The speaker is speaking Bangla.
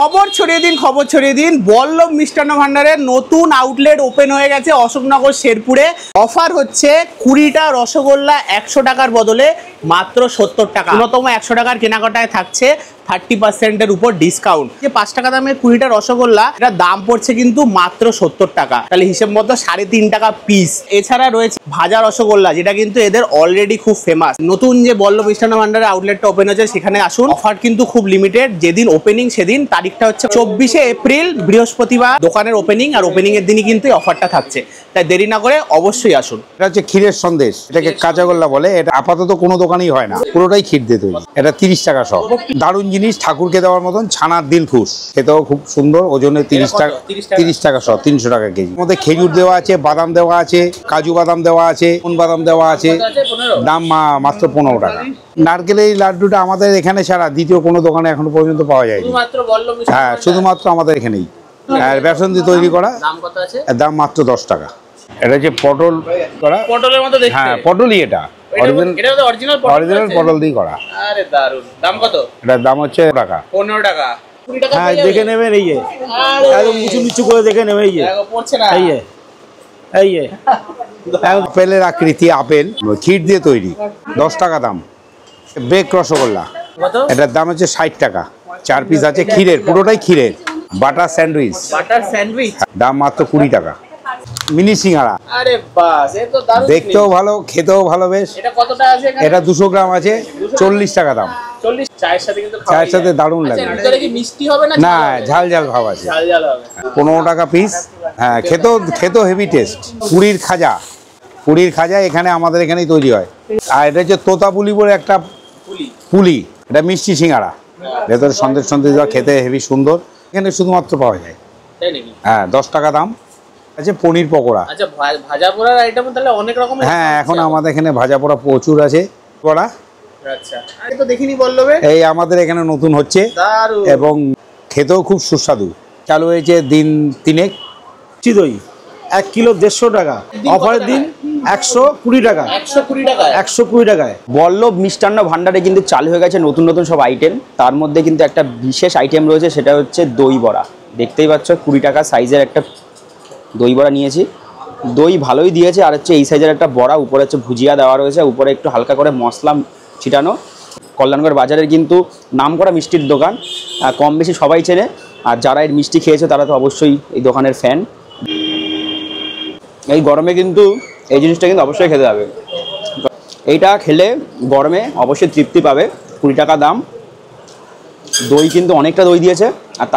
খবর ছড়িয়ে দিন বল্লভ মিষ্টান্ন ভান্ডারের নতুন আউটলেট ওপেন হয়ে গেছে অশোকনগর শেরপুরে। অফার হচ্ছে 20টা রসগোল্লা 100 টাকার বদলে মাত্র 70 টাকা। ন্যূনতম 100 টাকার কেনাকাটায় থাকছে 30% উপর ডিসকাউন্ট। যে 5 টাকা দামের 20টা রসগোল্লা, এটা দাম পড়ছে কিন্তু মাত্র 70 টাকা। তাহলে হিসেব মতো 3.5 টাকা পিস। এছাড়া রয়েছে ভাজা রসগোল্লা, যেটা কিন্তু এদের অলরেডি খুব ফেমাস। নতুন যে বল্লভ মিষ্টান্ন ভান্ডারের আউটলেটটা ওপেন হয়েছে সেখানে আসুন। অফার কিন্তু খুব লিমিটেড। যেদিন ওপেনিং সেদিন, তারিখটা হচ্ছে 24শে এপ্রিল বৃহস্পতিবার দোকানের ওপেনিং, আর ওপেনিং এর দিনই কিন্তু এই অফারটা থাকছে। তাই দেরি না করে অবশ্যই আসুন। এটা হচ্ছে ক্ষীরের সন্দেশ, এটাকে কাঁচাগোল্লা বলে। এটা আপাতত কোনো দোকানেই হয় না, পুরোটাই ক্ষীর দিয়ে তৈরি। এটা 30 টাকা সহ। দারুণ জিনিস, ঠাকুরকে দেওয়ার মতন ছানার দিলখুশ, খেতেও খুব সুন্দর। ওজনে 30 টাকা সহ, 300 টাকা কেজি। মধ্যে খেজুর দেওয়া আছে, বাদাম দেওয়া আছে, কাজু বাদাম দেওয়া আছে, কোন বাদাম দেওয়া আছে। দাম মাত্র 15 টাকা। নারকেলের এই লাড্ডুটা আমাদের এখানে ছাড়া দ্বিতীয় কোনো দোকানে এখনো পর্যন্ত পাওয়া যায়নি। হ্যাঁ, শুধুমাত্র আমাদের এখানেই। আর বেসন দিয়ে তৈরি করা। দাম মাত্র 10 টাকা। এটা হচ্ছে পটল করা, পটলের মতো দেখতে। হ্যাঁ, পটলই এটা। অরিজিনাল পটল দিয়ে করা। আরে দারুন। দাম কত? এটার দাম হচ্ছে 15 টাকা। হ্যাঁ, দেখে নেবেন। এই যে একদম নিচু করে দেখে নেবেন। এই যে পড়ছে না। এই যে আপেলের আকৃতি, আপেল ক্ষীর দিয়ে তৈরি, 10 টাকা দাম। বেক রসগোল্লা, এটার দাম হচ্ছে 60 টাকা। 4 পিস আছে ক্ষীরের, পুরোটাই ক্ষীরের। বাটার স্যান্ডউইচ, দাম মাত্র 20 টাকা। মিনি সিঙ্গারা, আরে বাস, এ তো দারুণ। দেখতেও ভালো, খেতেও ভালো বেশ। এটা কতটা আছে এখানে? এটা 200 গ্রাম আছে, 40 টাকা দাম। 40। চায়ের সাথে কিন্তু চায়ের সাথে দারুণ লাগে। ভিতরে কি মিষ্টি হবে না? না, ঝাল ঝাল ভাব আছে। ঝাল ঝাল হবে। 15 টাকা পিস। হ্যাঁ, খেতেও হেভি টেস্ট। পুরীর খাজা এখানে আমাদের এখানেই তৈরি হয়। আর এটা হচ্ছে তোতাপুলি বলে একটা পুলি, এটা মিষ্টি সিঙ্গারা, ভেতরে সন্দেশ দেওয়া, খেতে হেভি সুন্দর। এখানে শুধুমাত্র পাওয়া যায়। হ্যাঁ, 10 টাকা দাম। আছে পনির পকোড়া। আচ্ছা, ভাজা পোড়ার আইটেম তাহলে অনেক রকম। হ্যাঁ, এখন আমাদের এখানে ভাজা পোড়া প্রচুর আছে। পোড়া, আচ্ছা, আরে তো দেখিনি বললবে। এই আমাদের এখানে নতুন হচ্ছে এবং খেতেও খুব সুস্বাদু। চালু হয়েছে দিন 3 দই 1 কিলো 150 টাকা। অফারের দিন 120 টাকা। 120 টাকায়। বল্লভ মিষ্টান্ন ভান্ডারে কিন্তু চালু হয়ে গেছে নতুন নতুন সব আইটেম। তার মধ্যে কিন্তু একটা বিশেষ আইটেম রয়েছে, সেটা হচ্ছে দই বড়া। দেখতেই পাচ্ছ, 20 টাকা সাইজের একটা দই বড়া নিয়েছি। দই ভালোই দিয়েছে। আর হচ্ছে এই সাইজের একটা বড়া, উপরে হচ্ছে ভুজিয়া দেওয়া রয়েছে, উপরে একটু হালকা করে মশলা ছিটানো। কল্যাণগড় বাজারের কিন্তু নামকরা মিষ্টির দোকান, কম বেশি সবাই চেনে। আর যারা এর মিষ্টি খেয়েছে তারা তো অবশ্যই এই দোকানের ফ্যান। এই গরমে কিন্তু এই জিনিসটা কিন্তু অবশ্যই খেতে হবে। এইটা খেলে গরমে অবশ্যই তৃপ্তি পাবে। 20 টাকা দাম। দই কিন্তু অনেকটা দই দিয়েছে। আর